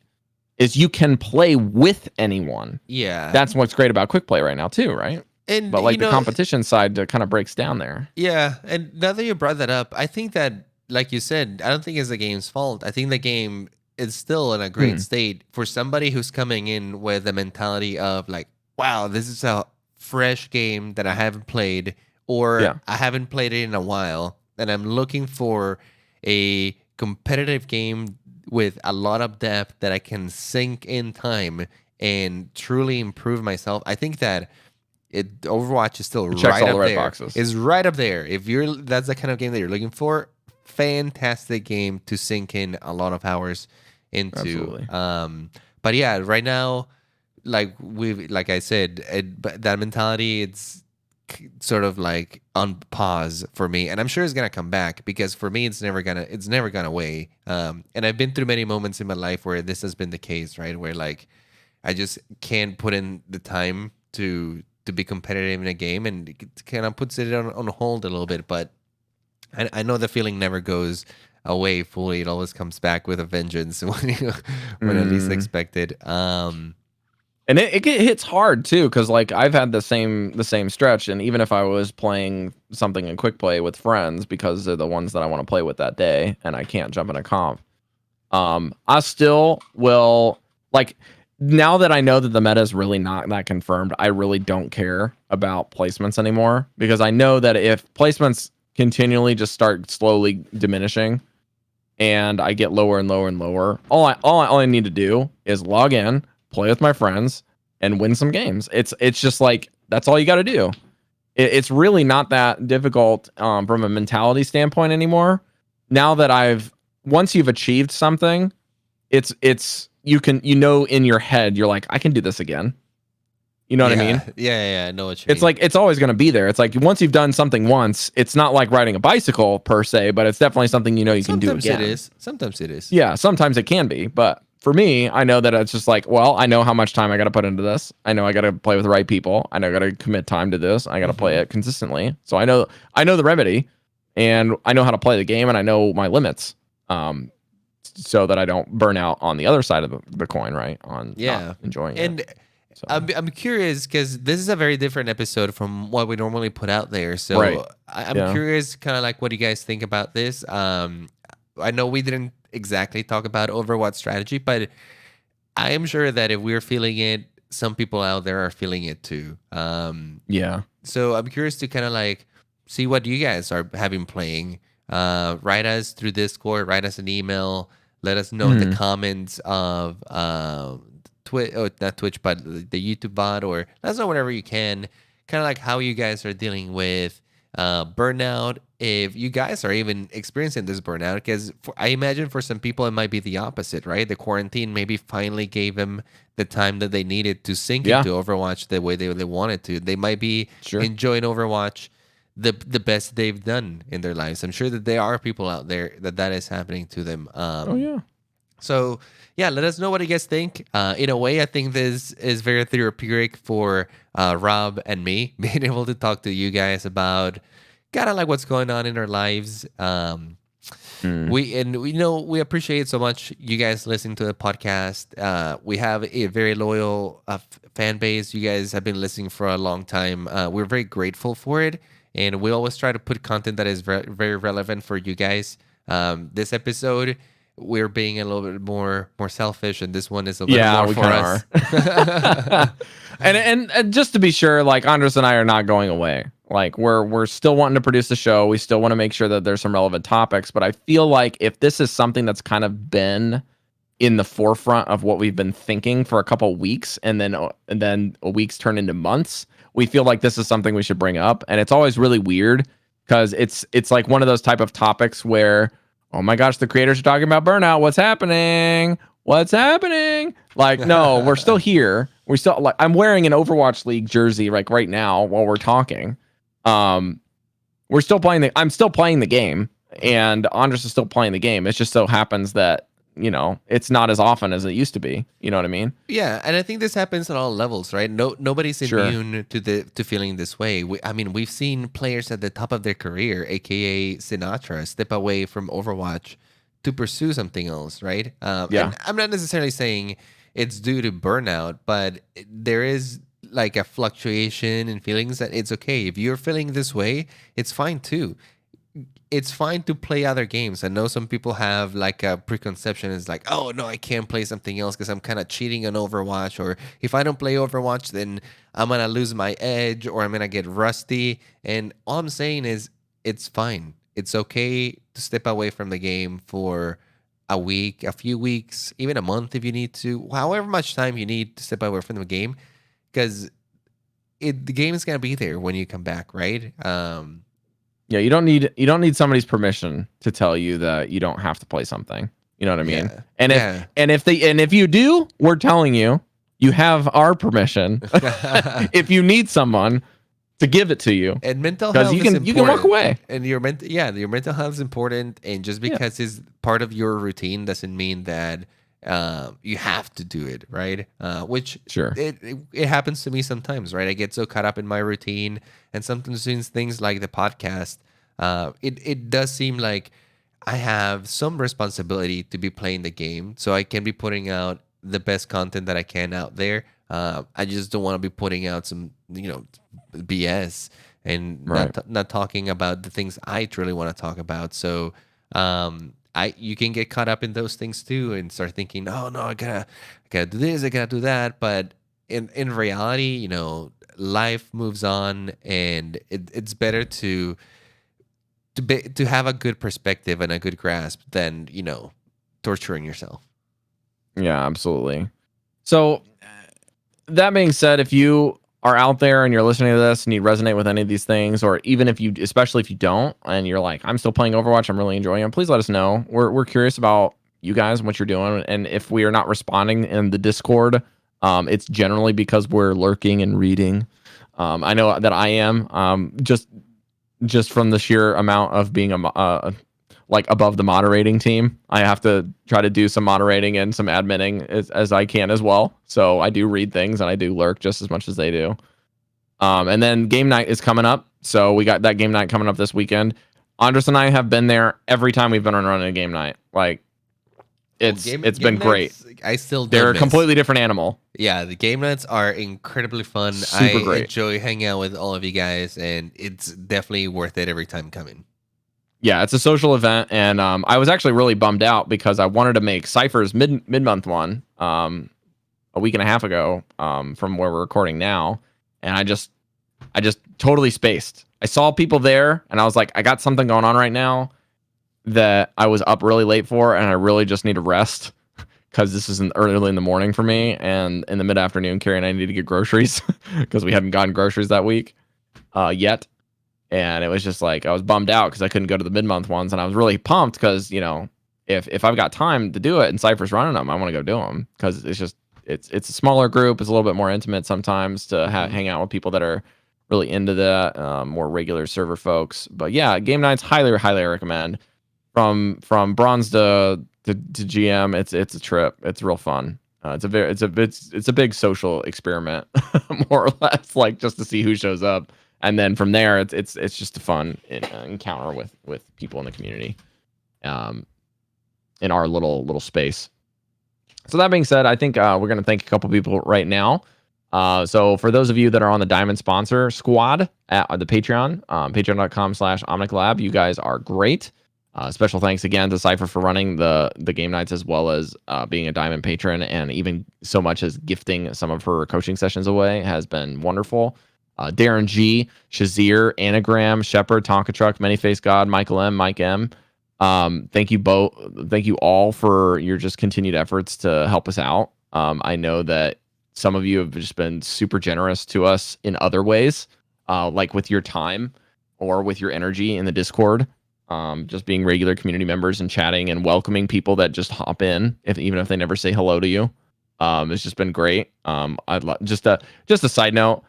Is you can play with anyone. Yeah. That's what's great about quick play right now too, right? But like the competition side kind of breaks down there. Yeah, and now that you brought that up, I think that, like you said, I don't think it's the game's fault. I think the game is still in a great state for somebody who's coming in with the mentality of like, wow, this is a fresh game that I haven't played, or I haven't played it in a while, and I'm looking for a competitive game with a lot of depth that I can sink in time and truly improve myself. I think that Overwatch is still right up there. Boxes. Is right up there. If that's the kind of game that you're looking for, fantastic game to sink in a lot of hours into. Absolutely. But yeah, right now, like I said, that mentality, it's sort of like on pause for me, and I'm sure it's gonna come back because for me, it's never gone away. And I've been through many moments in my life where this has been the case, right? Where like I just can't put in the time to be competitive in a game, and it kind of puts it on hold a little bit. But I know the feeling never goes away fully. It always comes back with a vengeance when at least expected. And it hits hard too, because like I've had the same stretch, and even if I was playing something in quick play with friends because they're the ones that I want to play with that day, and I can't jump in a comp, I still will like. Now that I know that the meta is really not that confirmed, I really don't care about placements anymore, because I know that if placements continually just start slowly diminishing and I get lower and lower and lower, all I need to do is log in, play with my friends, and win some games. It's just like, that's all you got to do. It's really not that difficult from a mentality standpoint anymore. Now that once you've achieved something, it's you in your head, you're like, I can do this again. You know what I mean? Yeah, I know what you mean. It's like, it's always going to be there. It's like, once you've done something once, it's not like riding a bicycle per se, but it's definitely something you can do again. Sometimes it is. Yeah, sometimes it can be. But for me, I know that it's just like, well, I know how much time I got to put into this. I know I got to play with the right people. I know I got to commit time to this. I got to play it consistently. So I know the remedy, and I know how to play the game, and I know my limits. So that I don't burn out on the other side of the coin, right? On not enjoying it. And so. I'm curious, because this is a very different episode from what we normally put out there. So I'm curious, kind of like, what do you guys think about this? I know we didn't exactly talk about Overwatch strategy, but I am sure that if we're feeling it, some people out there are feeling it too. So I'm curious to kind of like see what you guys are having playing. Write us through Discord, write us an email, let us know in the comments of Twitch, oh, not Twitch, but the YouTube bot, or let us know whatever you can. Kind of like how you guys are dealing with burnout. If you guys are even experiencing this burnout, because I imagine for some people it might be the opposite, right? The quarantine maybe finally gave them the time that they needed to sink Yeah. into Overwatch the way they wanted to. They might be Sure. enjoying Overwatch the best they've done in their lives. I'm sure that there are people out there that is happening to them. Oh yeah. So yeah, let us know what you guys think. In a way, I think this is very therapeutic for Rob and me, being able to talk to you guys about kind of like what's going on in our lives. We appreciate so much you guys listening to the podcast. We have a very loyal fan base. You guys have been listening for a long time. We're very grateful for it, and we always try to put content that is very relevant for you guys. This episode, we're being a little bit more selfish, and this one is a little more for us. Are. and just to be sure, like Andres and I are not going away. Like we're still wanting to produce the show. We still want to make sure that there's some relevant topics. But I feel like if this is something that's kind of been in the forefront of what we've been thinking for a couple of weeks, and then weeks turn into months, we feel like this is something we should bring up. And it's always really weird because it's like one of those type of topics where, oh my gosh, the creators are talking about burnout. What's happening? What's happening? Like, no, we're still here. We're still like, I'm wearing an Overwatch League jersey like right now while we're talking. We're still playing I'm still playing the game, and Andres is still playing the game. It just so happens that, you know, it's not as often as it used to be. You know what I mean? Yeah, and I think this happens at all levels, right? Nobody's immune to feeling this way. We've seen players at the top of their career, aka Sinatra, step away from Overwatch to pursue something else, right? And I'm not necessarily saying it's due to burnout, but there is like a fluctuation in feelings that it's okay. If you're feeling this way, it's fine too. It's fine to play other games. I know some people have like a preconception. It's like, oh no, I can't play something else because I'm kind of cheating on Overwatch. Or if I don't play Overwatch, then I'm going to lose my edge, or I'm going to get rusty. And all I'm saying is it's fine. It's okay to step away from the game for a week, a few weeks, even a month if you need to, however much time you need to step away from the game, because the game is going to be there when you come back, right? Yeah, you don't need somebody's permission to tell you that you don't have to play something. You know what I mean? Yeah. And if you do, we're telling you, you have our permission. If you need someone to give it to you, and mental health, you can walk away. And your mental health is important. And just because it's part of your routine doesn't mean that you have to do it, right? Which sure, it happens to me sometimes, right? I get so caught up in my routine, and sometimes doing things like the podcast, it does seem like I have some responsibility to be playing the game, so I can be putting out the best content that I can out there. I just don't want to be putting out some, BS and not talking about the things I truly want to talk about. So, you can get caught up in those things too and start thinking, oh no, I gotta do this, I gotta do that. But in reality, life moves on, and it's better to have a good perspective and a good grasp than torturing yourself. Yeah, absolutely. So that being said, if you are out there and you're listening to this and you resonate with any of these things, or even especially if you don't, and you're like, I'm still playing Overwatch, I'm really enjoying it, please let us know. We're curious about you guys and what you're doing. And if we are not responding in the Discord, it's generally because we're lurking and reading. I know that I am, just from the sheer amount of being like above the moderating team. I have to try to do some moderating and some adminning as I can as well. So I do read things and I do lurk just as much as they do. And then game night is coming up. So we got that game night coming up this weekend. Andres and I have been there every time we've been running a game night. Like it's been great. They're a completely different animal. Yeah, the game nights are incredibly fun. Super great. Enjoy hanging out with all of you guys, and it's definitely worth it every time coming. Yeah, it's a social event, and I was actually really bummed out because I wanted to make Cypher's mid-month one a week and a half ago from where we're recording now, and I just totally spaced. I saw people there, and I was like, I got something going on right now that I was up really late for, and I really just need to rest because this isn't early in the morning for me, and in the mid afternoon, Carrie and I need to get groceries because we hadn't gotten groceries that week yet. And it was just like I was bummed out because I couldn't go to the mid-month ones, and I was really pumped because if I've got time to do it and Cypher's running them, I want to go do them because it's a smaller group, it's a little bit more intimate sometimes to hang out with people that are really into that, more regular server folks. But yeah, game nights highly recommend. From bronze to GM, it's a trip. It's real fun. It's a big social experiment, more or less, like just to see who shows up. And then from there, it's just a fun encounter with people in the community, in our little space. So that being said, I think we're gonna thank a couple people right now. So for those of you that are on the Diamond sponsor squad at the Patreon, patreon.com/OmnicLab, you guys are great. Special thanks again to Cypher for running the game nights, as well as being a Diamond patron, and even so much as gifting some of her coaching sessions away has been wonderful. Darren G, Shazir, Anagram, Shepard, Tonka Truck, Manyface God, Michael M, Mike M. Thank you both. Thank you all for your just continued efforts to help us out. I know that some of you have just been super generous to us in other ways, like with your time or with your energy in the Discord. Just being regular community members and chatting and welcoming people that just hop in, even if they never say hello to you. It's just been great. I'd just a side note.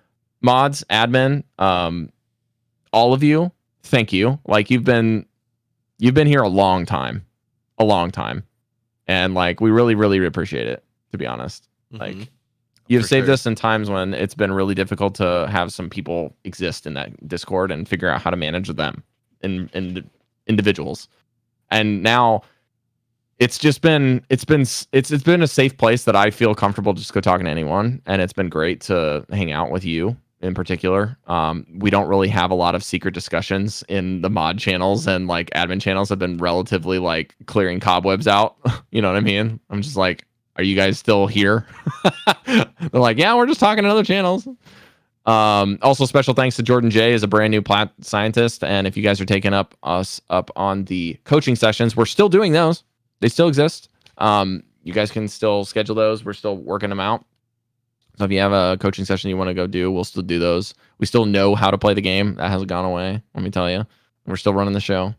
Mods, admin, all of you, thank you. Like you've been here a long time, and like we really appreciate it. To be honest, like you've saved us in times when it's been really difficult to have some people exist in that Discord and figure out how to manage them and individuals. And now it's been a safe place that I feel comfortable just go talking to anyone, and it's been great to hang out with you in particular. We don't really have a lot of secret discussions in the mod channels, and like admin channels have been relatively like clearing cobwebs out. You know what I mean? I'm just like, are you guys still here? They're like, yeah, we're just talking to other channels. Also special thanks to Jordan J as a brand new plant scientist. And if you guys are taking us up on the coaching sessions, we're still doing those. They still exist. You guys can still schedule those. We're still working them out. So if you have a coaching session you want to go do, we'll still do those. We still know how to play the game. That hasn't gone away. Let me tell you, we're still running the show.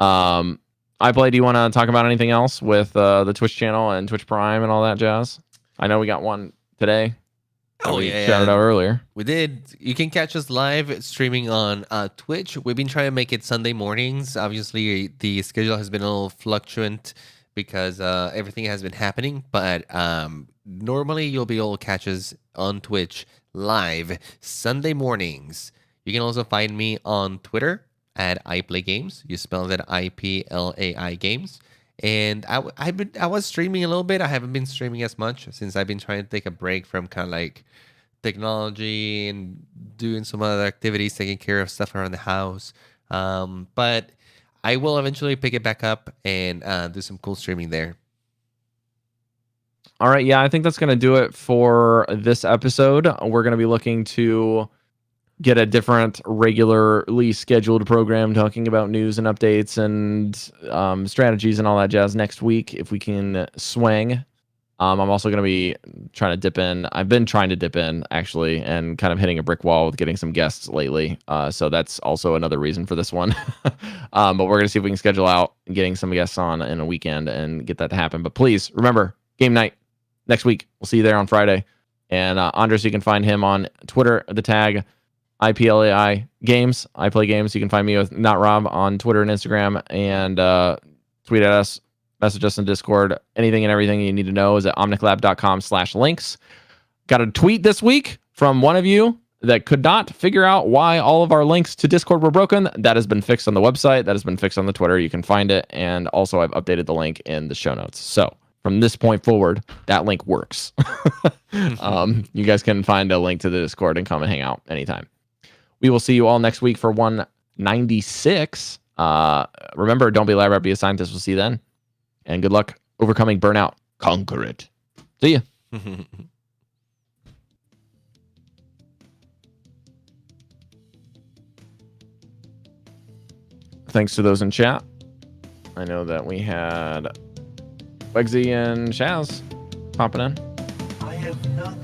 iPlay, do you want to talk about anything else with the Twitch channel and Twitch Prime and all that jazz? I know we got one today. Shouted out earlier. We did. You can catch us live streaming on Twitch. We've been trying to make it Sunday mornings. Obviously, the schedule has been a little fluctuant because everything has been happening. But normally, you'll be able to catch us on Twitch live Sunday mornings. You can also find me on Twitter at iPlayGames. You spell that IPLAI Games. And I was streaming a little bit. I haven't been streaming as much since I've been trying to take a break from kind of like technology and doing some other activities, taking care of stuff around the house. But I will eventually pick it back up and do some cool streaming there. All right. Yeah, I think that's going to do it for this episode. We're going to be looking to get a different regularly scheduled program talking about news and updates and strategies and all that jazz next week if we can swing. I'm also going to be trying to dip in. I've been trying to dip in actually and kind of hitting a brick wall with getting some guests lately. So that's also another reason for this one. But we're going to see if we can schedule out getting some guests on in a weekend and get that to happen. But please remember, game night next week. We'll see you there on Friday. And Andres, you can find him on Twitter, the tag IPLAI Games. I play games. You can find me with Not Rob on Twitter and Instagram, and tweet at us, message us in Discord. Anything and everything you need to know is at omniclab.com/links. Got a tweet this week from one of you that could not figure out why all of our links to Discord were broken. That has been fixed on the website. That has been fixed on the Twitter. You can find it. And also I've updated the link in the show notes. So from this point forward, that link works. You guys can find a link to the Discord and come and hang out anytime. We will see you all next week for 196. Remember, don't be a lab rat, be a scientist. We'll see you then. And good luck overcoming burnout. Conquer it. See ya. Thanks to those in chat. I know that we had Wegsy and Shaz popping in. I have not